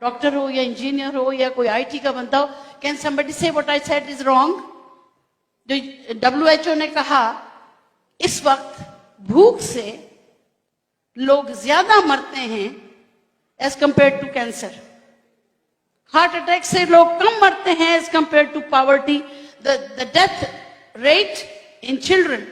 Doctor हो या engineer हो या कोई आईटी का बंदा हो, कैन समबडी से what I said is wrong? जो WHO ने कहा इस वक्त भूख से लोग ज्यादा मरते हैं as compare to cancer, heart attack से लोग कम मरते हैं as compare to poverty, the death rate in children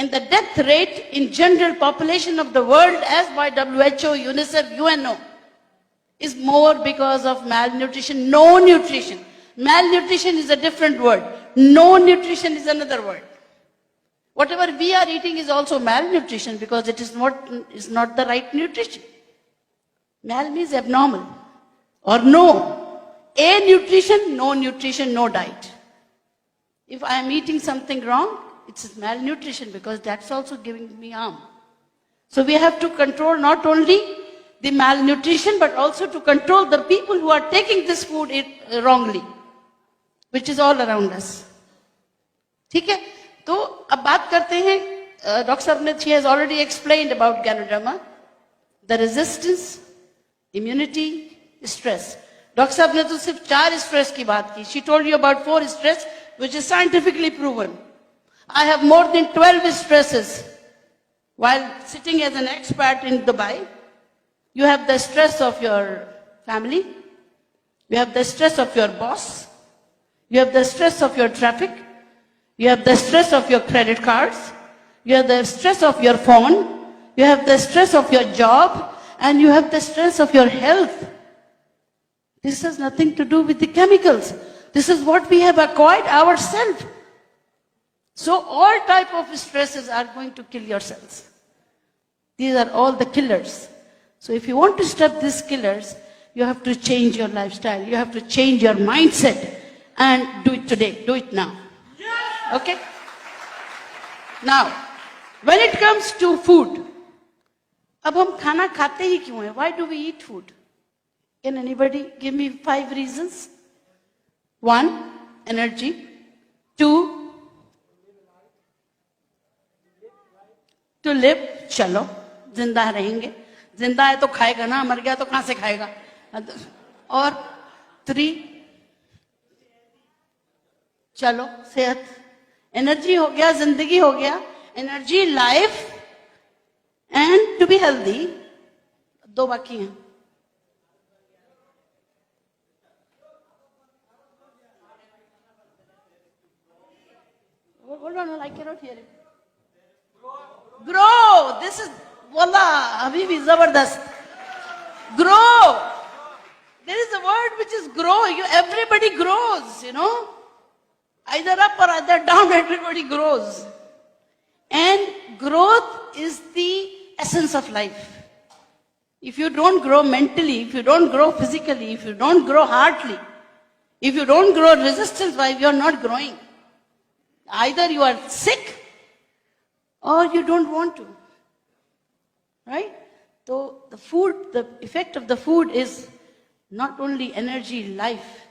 and the death rate in general population of the world as by WHO, UNICEF, UNO is more because of malnutrition. No nutrition. Malnutrition is a different word. No nutrition is another word. Whatever we are eating is also malnutrition because it is not the right nutrition. Mal means abnormal or no. A nutrition, no diet. If I am eating something wrong, it's malnutrition because that's also giving me harm. So we have to control not only the malnutrition but also to control the people who are taking this food wrongly, which is all around us. ठीक है? तो अब बात करते हैं, doctor साहब ने, she has already explained about Ganoderma, the resistance, immunity, stress. Doctor साहब ने तो सिर्फ 4 stress की बात की. She told you about 4 stress which is scientifically proven. I have more than 12 stresses. While sitting as an expat in Dubai, you have the stress of your family, you have the stress of your boss, you have the stress of your traffic, you have the stress of your credit cards, you have the stress of your phone, you have the stress of your job, and you have the stress of your health. This has nothing to do with the chemicals. This is what we have acquired ourselves. So all type of stresses are going to kill your cells. These are all the killers. So if you want to stop these killers, you have to change your lifestyle. You have to change your mindset and do it today. Do it now. Okay? Now, when it comes to food, अब हम खाना खाते ही क्यों हैं? Why do we eat food? Can anybody give me 5 reasons? 1, energy. 2, to live, चलो जिंदा रहेंगे, जिंदा है तो खाएगा ना, मर गया तो कहां से खाएगा? और 3, चलो सेहत, एनर्जी हो गया, जिंदगी हो गया, energy, life and to be healthy. 2 बाकी हैं. Hold on, I cannot hear it. Grow. This is, wallah, Habibi, zabardast. Grow. There is a word which is grow. Everybody grows, you know. Either up or either down, everybody grows. And growth is the essence of life. If you don't grow mentally, if you don't grow physically, if you don't grow heartily, if you don't grow resistance-wise, you are not growing. Either you are sick or you don't want to. Right? So the food, the effect of the food is not only energy, life,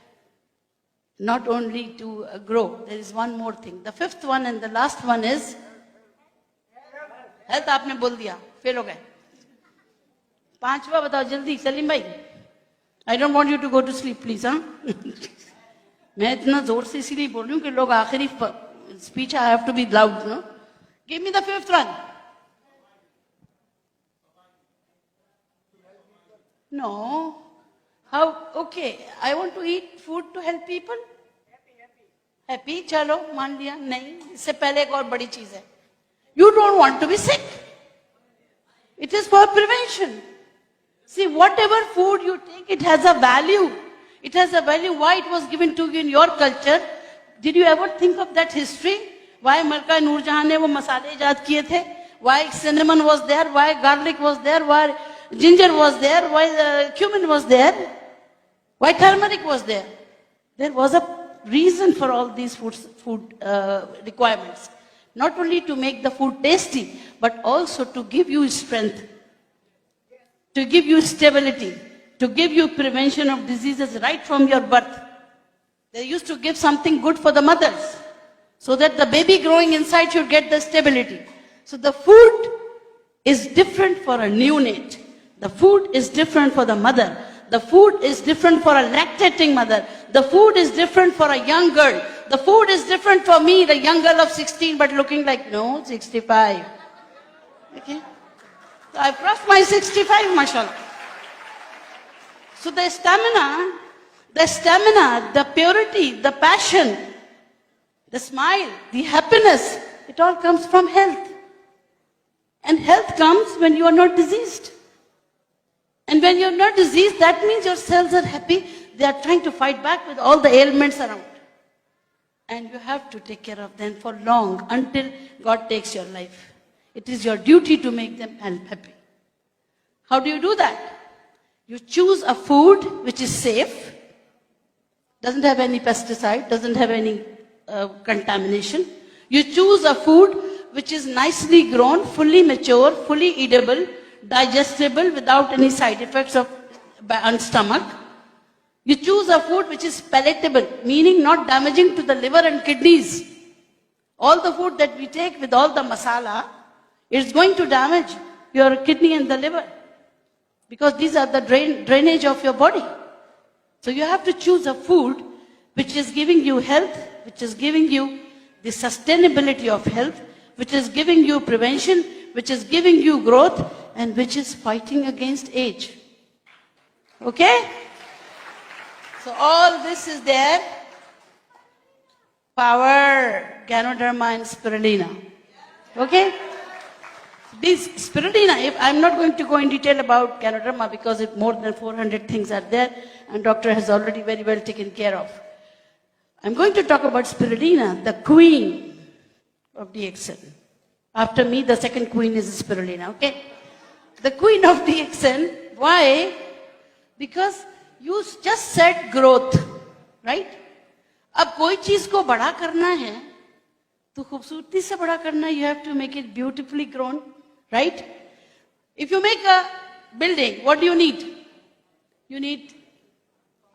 not only to grow. There is one more thing. The 5th one and the last one is health. आपने बोल दिया, fail हो गए. 5वां बताओ जल्दी, सलीम भाई. I don't want you to go to sleep, please, हाँ? मैं इतना जोर से इसीलिए बोल रही हूँ कि लोग आखिरी speech I have to be loud, no? Give me the 5th one. No. How? Okay. I want to eat food to help people. Happy. चलो मान लिया. नहीं. इससे पहले एक और बड़ी चीज है. You don't want to be sick. It is for prevention. See, whatever food you take, it has a value. It has a value. Why it was given to you in your culture? Did you ever think of that history? Why Malka Noorjahan ne wo masale ijad kiye the? Why cinnamon was there? Why garlic was there? Why ginger was there? Why cumin was there? Why turmeric was there? There was a reason for all these food requirements. Not only to make the food tasty, but also to give you strength, to give you stability, to give you prevention of diseases right from your birth. They used to give something good for the mothers, so that the baby growing inside should get the stability. So the food is different for a neonate. The food is different for the mother. The food is different for a lactating mother. The food is different for a young girl. The food is different for me, the young girl of 16, but looking like, no, 65. Okay? So I've crossed my 65, mashallah. So the stamina, the purity, the passion, the smile, the happiness, it all comes from health. And health comes when you are not diseased. And when you're not diseased, that means your cells are happy. They are trying to fight back with all the ailments around. And you have to take care of them for long, until God takes your life. It is your duty to make them happy. How do you do that? You choose a food which is safe, doesn't have any pesticide, doesn't have any contamination. You choose a food which is nicely grown, fully mature, fully eatable, digestible without any side effects on stomach. You choose a food which is palatable, meaning not damaging to the liver and kidneys. All the food that we take with all the masala, it's going to damage your kidney and the liver, because these are the drainage of your body. So you have to choose a food which is giving you health, which is giving you the sustainability of health, which is giving you prevention, which is giving you growth, and which is fighting against age. Okay? So all this is there. Power, Ganoderma and Spirulina. Okay? This Spirulina, I'm not going to go in detail about Ganoderma because more than 400 things are there and doctor has already very well taken care of. I'm going to talk about Spirulina, the queen of DXN. After me, the second queen is Spirulina, okay? The queen of DXN, why? Because you just said growth, right? अब कोई चीज को बड़ा करना है, तो खूबसूरती से बड़ा करना, you have to make it beautifully grown, right? If you make a building, what do you need? You need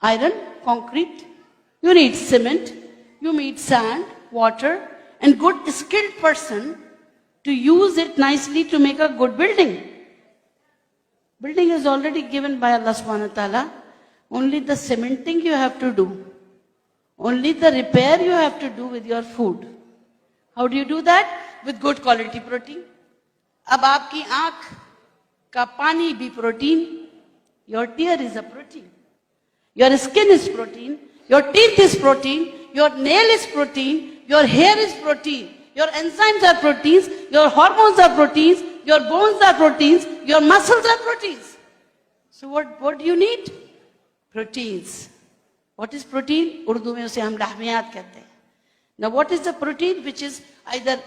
iron, concrete, you need cement, you need sand, water, and good skilled person to use it nicely to make a good building. Building is already given by Allah subhanahu wa ta'ala. Only the cementing you have to do. Only the repair you have to do with your food. How do you do that? With good quality protein. अब आपकी आँख का पानी भी protein. Your tear is a protein. Your skin is protein. Your teeth is protein. Your nail is protein. Your hair is protein. Your enzymes are proteins. Your hormones are proteins. Your bones are proteins. Your muscles are proteins. So what do you need? Proteins. What is protein? Urdu में उसे हम lahmiyat कहते हैं. Now what is the protein which is either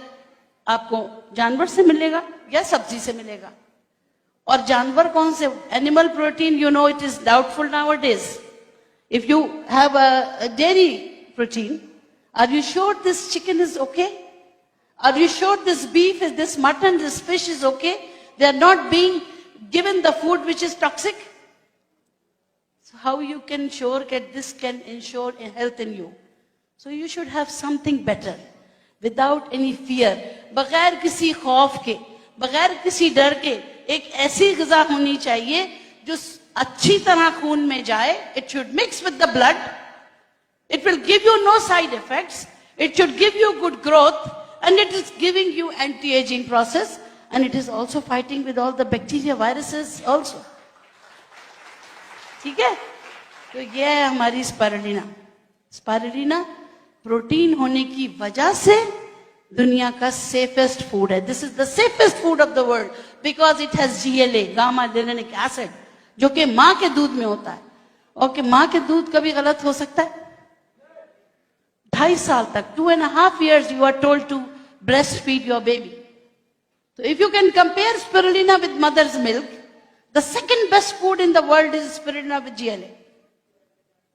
आपको जानवर से मिलेगा या सब्जी से मिलेगा. और जानवर कौन से? Animal protein, you know, it is doubtful nowadays. If you have a dairy protein, are you sure this chicken is okay? Are you sure this beef, this mutton, this fish is okay? They are not being given the food which is toxic. So how you can sure that this can ensure health in you? So you should have something better, without any fear, बगैर किसी खौफ के, बगैर किसी डर के, एक ऐसी ग़िज़ा होनी चाहिए जो अच्छी तरह खून में जाए. It should mix with the blood. It will give you no side effects. It should give you good growth, and it is giving you anti-aging process, and it is also fighting with all the bacteria, viruses also. ठीक है? तो ये है हमारी spirulina. Spirulina protein होने की वजह से दुनिया का सेफेस्ट फूड है. This is the safest food of the world because it has GLA, gamma glutamic acid, जो कि माँ के दूध में होता है. और कि माँ के दूध कभी गलत हो सकता है? 2.5 साल तक, 2.5 years you are told to breastfeed your baby. So if you can compare spirulina with mother's milk, the second best food in the world is spirulina with GLA.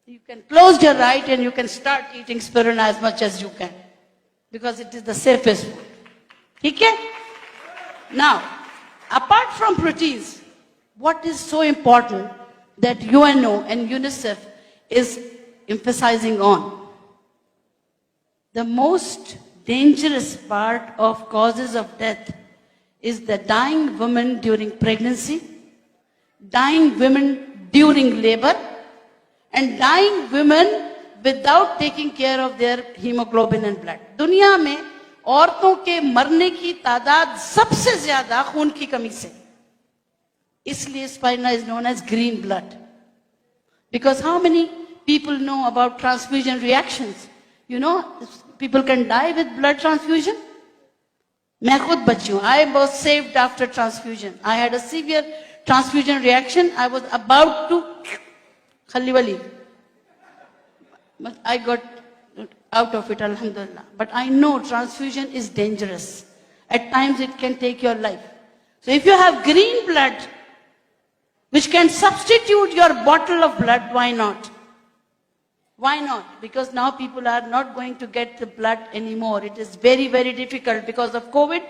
You can close your eye and you can start eating spirulina as much as you can, because it is the safest food. Okay? Now, apart from proteins, what is so important that UNO and UNICEF is emphasizing on? The most dangerous part of causes of death is the dying women during pregnancy, dying women during labor, and dying women without taking care of their hemoglobin and blood. दुनिया में औरतों के मरने की तादाद सबसे ज्यादा खून की कमी से. इसलिए spina is known as green blood. Because how many people know about transfusion reactions? You know, people can die with blood transfusion. मैं खुद बची हूँ. I was saved after transfusion. I had a severe transfusion reaction. I was about to खली वाली. But I got out of it, alhamdulillah. But I know transfusion is dangerous. At times it can take your life. So if you have green blood, which can substitute your bottle of blood, why not? Why not? Because now people are not going to get the blood anymore. It is very, very difficult because of COVID,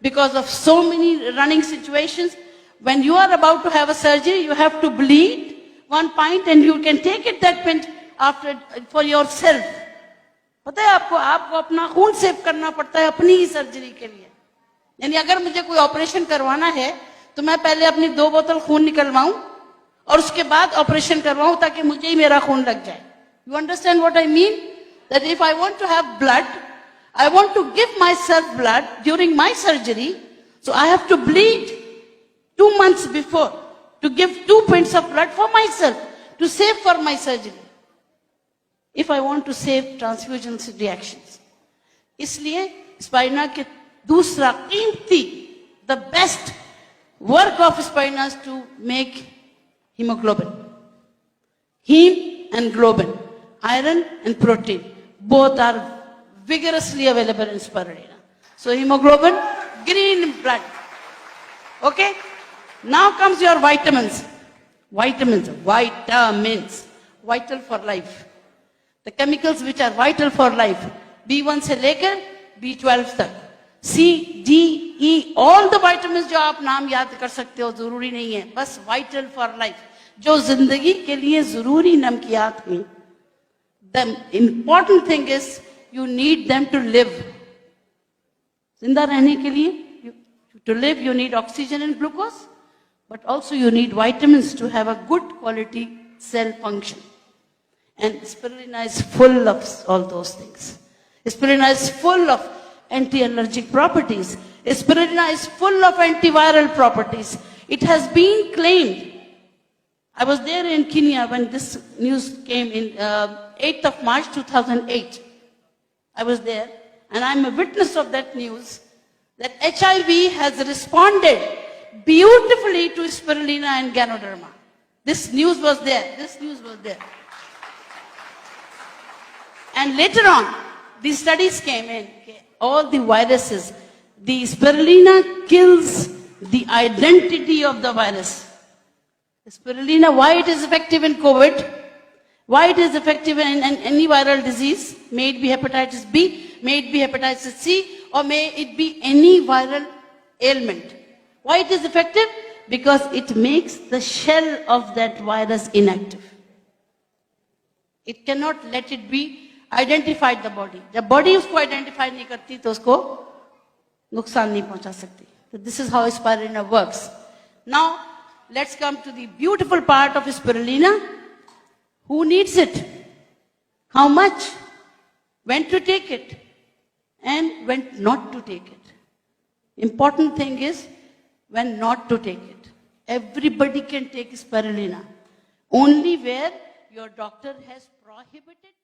because of so many running situations. When you are about to have a surgery, you have to bleed 1 pint and you can take it that pint after for yourself. पता है आपको अपना खून save करना पड़ता है अपनी ही surgery के लिए. यानी अगर मुझे कोई ऑपरेशन करवाना है तो मैं पहले अपनी 2 बोतल खून निकलवाऊं और उसके बाद ऑपरेशन करवाऊं ताकि मुझे ही मेरा खून लग जाए. You understand what I mean? That if I want to have blood, I want to give myself blood during my surgery, so I have to bleed 2 months before to give 2 pints of blood for myself, to save for my surgery. If I want to save transfusion reactions. इसलिए spina के दूसरा कीमती, the best work of spina is to make hemoglobin. Heme and globin, iron and protein, both are vigorously available in spirulina. So hemoglobin, green blood. Okay? Now comes your vitamins. Vitamins, vital for life. The chemicals which are vital for life. B1 से लेकर B12 तक. C, D, E, all the vitamins जो आप नाम याद कर सकते हो जरूरी नहीं है. बस vital for life. जो जिंदगी के लिए जरूरी नमकियात हैं. The important thing is you need them to live. जिंदा रहने के लिए, to live you need oxygen and glucose, but also you need vitamins to have a good quality cell function. And spirulina is full of all those things. Spirulina is full of anti-allergic properties. Spirulina is full of antiviral properties. It has been claimed. I was there in Kenya when this news came in 8th of March 2008. I was there and I'm a witness of that news that HIV has responded beautifully to spirulina and Ganoderma. This news was there. This news was there. And later on, these studies came in. All the viruses, the spirulina kills the identity of the virus. Spirulina, why it is effective in COVID? Why it is effective in any viral disease? May it be hepatitis B, may it be hepatitis C, or may it be any viral ailment. Why it is effective? Because it makes the shell of that virus inactive. It cannot let it be identified the body. जब body उसको identify नहीं करती तो उसको नुकसान नहीं पहुंचा सकती. So this is how spirulina works. Now let's come to the beautiful part of spirulina. Who needs it? How much? When to take it? And when not to take it. Important thing is when not to take it. Everybody can take spirulina. Only where your doctor has prohibited